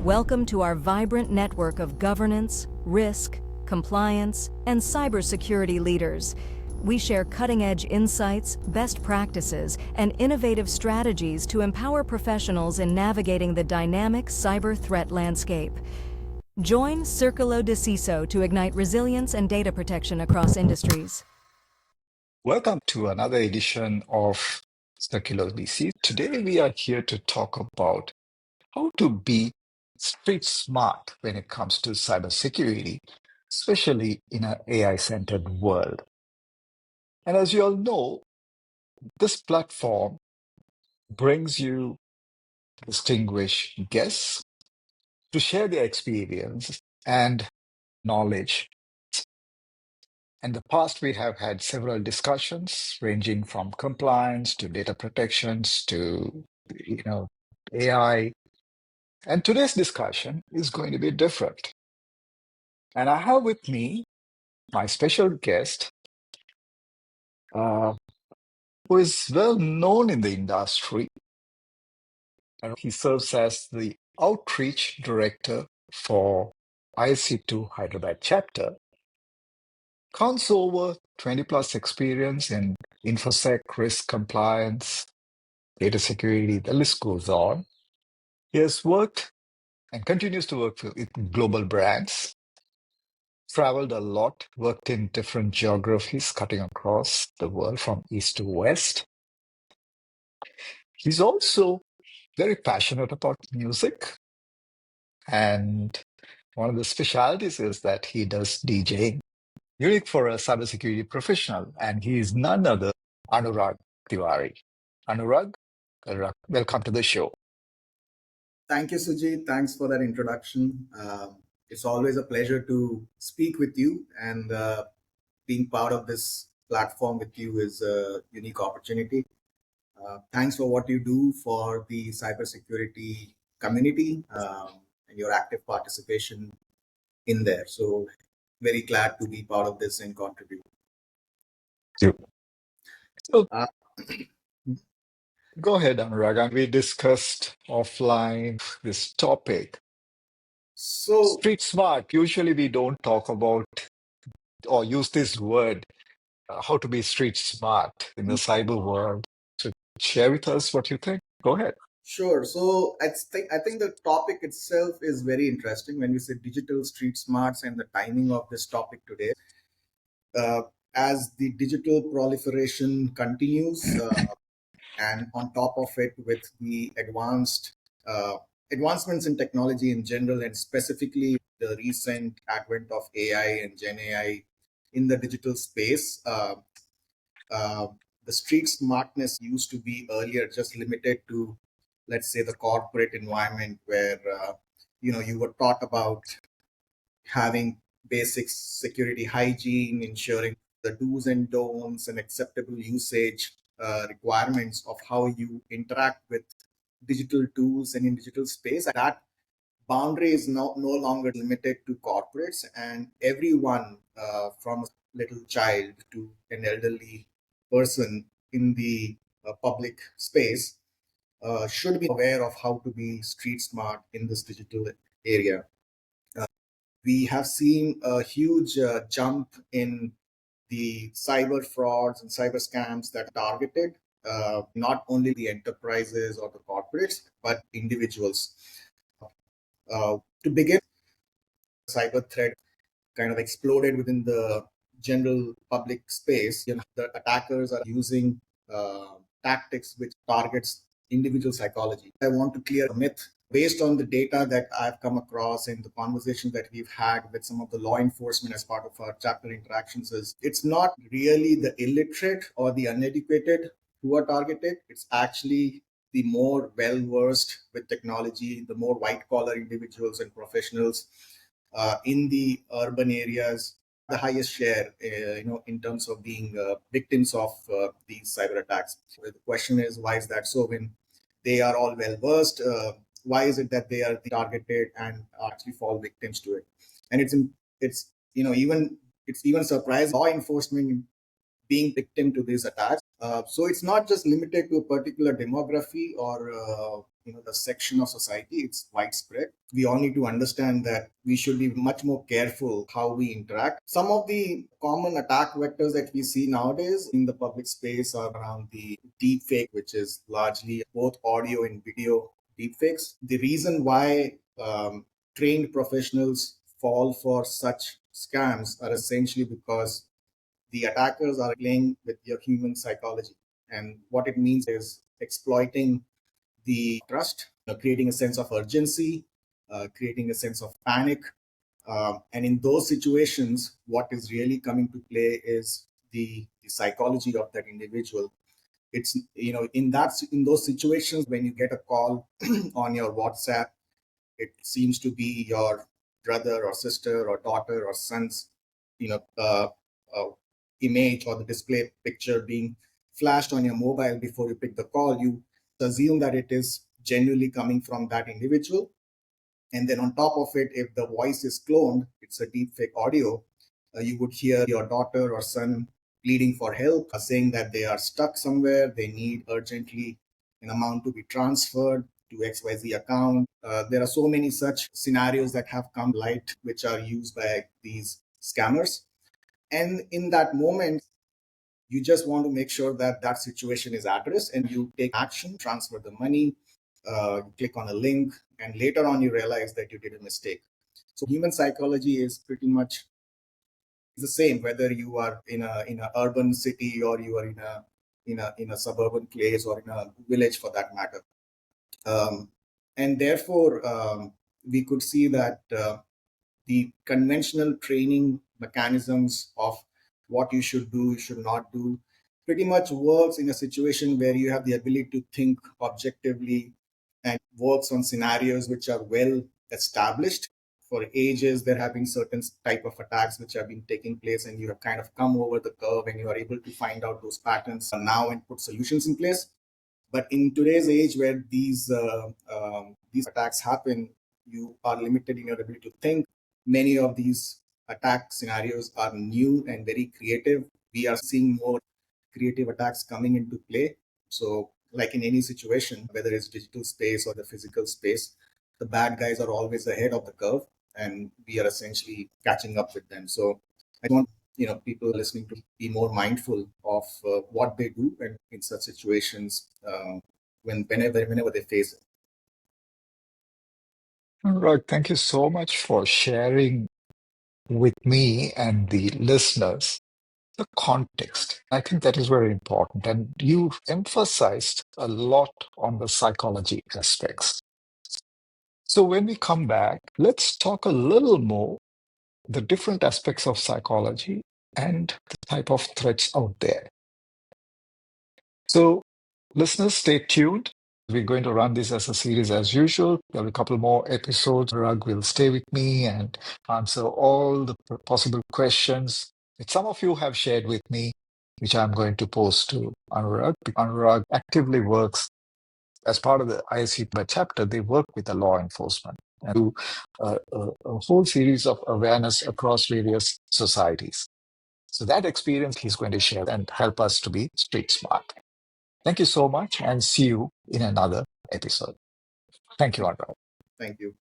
Welcome to our vibrant network of governance, risk, compliance, and cybersecurity leaders. We share cutting-edge insights, best practices, and innovative strategies to empower professionals in navigating the dynamic cyber threat landscape. Join Circulo de CISO to ignite resilience and data protection across industries. Welcome to another edition of Circulo de CISO. Today we are here to talk about how to be street smart when it comes to cybersecurity, especially in an AI-centered world. And as you all know, this platform brings you distinguished guests to share their experience and knowledge. In the past, we have had several discussions ranging from compliance to data protections to AI. And today's discussion is going to be different. And I have with me my special guest, who is well known in the industry. And he serves as the outreach director for ISC2 Hyderabad chapter. Counts over 20 plus experience in InfoSec, risk compliance, data security, the list goes on. He has worked and continues to work with global brands, traveled a lot, worked in different geographies, cutting across the world from east to west. He's also very passionate about music. And one of the specialities is that he does DJing, unique for a cybersecurity professional. And he is none other Anurag Tewary. Anurag, welcome to the show. Thank you, Sujit. Thanks for that introduction. It's always a pleasure to speak with you, and being part of this platform with you is a unique opportunity. Thanks for what you do for the cybersecurity community and your active participation in there. So very glad to be part of this and contribute. Thank you. So, go ahead, Anurag. We discussed offline this topic. So Street smart. Usually we don't talk about or use this word, how to be street smart in the cyber world. So share with us what you think. Go ahead. Sure. So I think the topic itself is very interesting when you say digital street smarts and the timing of this topic today. As the digital proliferation continues, and on top of it, with the advancements in technology in general, and specifically the recent advent of AI and Gen AI in the digital space, the street smartness used to be earlier just limited to, let's say, the corporate environment where you were taught about having basic security hygiene, ensuring the do's and don'ts and acceptable usage requirements of how you interact with digital tools and in digital space. That boundary is no longer limited to corporates, and everyone from a little child to an elderly person in the public space should be aware of how to be street smart in this digital area. We have seen a huge jump in the cyber frauds and cyber scams that targeted not only the enterprises or the corporates, but individuals. To begin, cyber threat kind of exploded within the general public space. The attackers are using tactics which targets individual psychology. I want to clear a myth based on the data that I've come across and the conversation that we've had with some of the law enforcement as part of our chapter interactions is it's not really the illiterate or the uneducated who are targeted. It's actually the more well-versed with technology, the more white-collar individuals and professionals in the urban areas, the highest share, in terms of being victims of these cyber attacks. The question is, why is that so? When they are all well-versed, why is it that they are targeted and actually fall victims to it? And it's even surprising law enforcement being victim to these attacks. So it's not just limited to a particular demography or the section of society, it's widespread. We all need to understand that we should be much more careful how we interact. Some of the common attack vectors that we see nowadays in the public space are around the deep fake, which is largely both audio and video deepfakes. The reason why trained professionals fall for such scams are essentially because the attackers are playing with your human psychology. And what it means is exploiting the trust, creating a sense of urgency, creating a sense of panic. And in those situations, what is really coming to play is the psychology of that individual. It's, in those situations when you get a call on your WhatsApp, it seems to be your brother or sister or daughter or son's, you know, uh, uh, image or the display picture being flashed on your mobile before you pick the call. You assume that it is genuinely coming from that individual. And then on top of it, if the voice is cloned, it's a deep fake audio, you would hear your daughter or son pleading for help, saying that they are stuck somewhere, they need urgently an amount to be transferred to XYZ account. There are so many such scenarios that have come light, which are used by these scammers. And in that moment, you just want to make sure that that situation is addressed and you take action, transfer the money, click on a link, and later on you realize that you did a mistake. So human psychology is pretty much the same whether you are in a urban city or you are in a suburban place or in a village for that matter. And therefore, we could see that the conventional training mechanisms of what you should do, you should not do, pretty much works in a situation where you have the ability to think objectively and works on scenarios which are well established. For ages, there have been certain type of attacks which have been taking place, and you have kind of come over the curve and you are able to find out those patterns now and put solutions in place. But in today's age, where these attacks happen, you are limited in your ability to think. Many of these attack scenarios are new and very creative. We are seeing more creative attacks coming into play. So, like in any situation, whether it's digital space or the physical space, the bad guys are always ahead of the curve, and we are essentially catching up with them. So, I want people listening to be more mindful of what they do and in such situations whenever they face it. Anurag, thank you so much for sharing with me and the listeners the context. I think that is very important. And you emphasized a lot on the psychology aspects. So when we come back, let's talk a little more the different aspects of psychology and the type of threats out there. So listeners, stay tuned. We're going to run this as a series as usual. There'll be a couple more episodes. Rag will stay with me and answer all the possible questions that some of you have shared with me, which I'm going to post to Anurag. Anurag actively works as part of the ISC chapter. They work with the law enforcement and do a whole series of awareness across various societies. So that experience he's going to share and help us to be street smart. Thank you so much and see you in another episode. Thank you, Anurag. Thank you.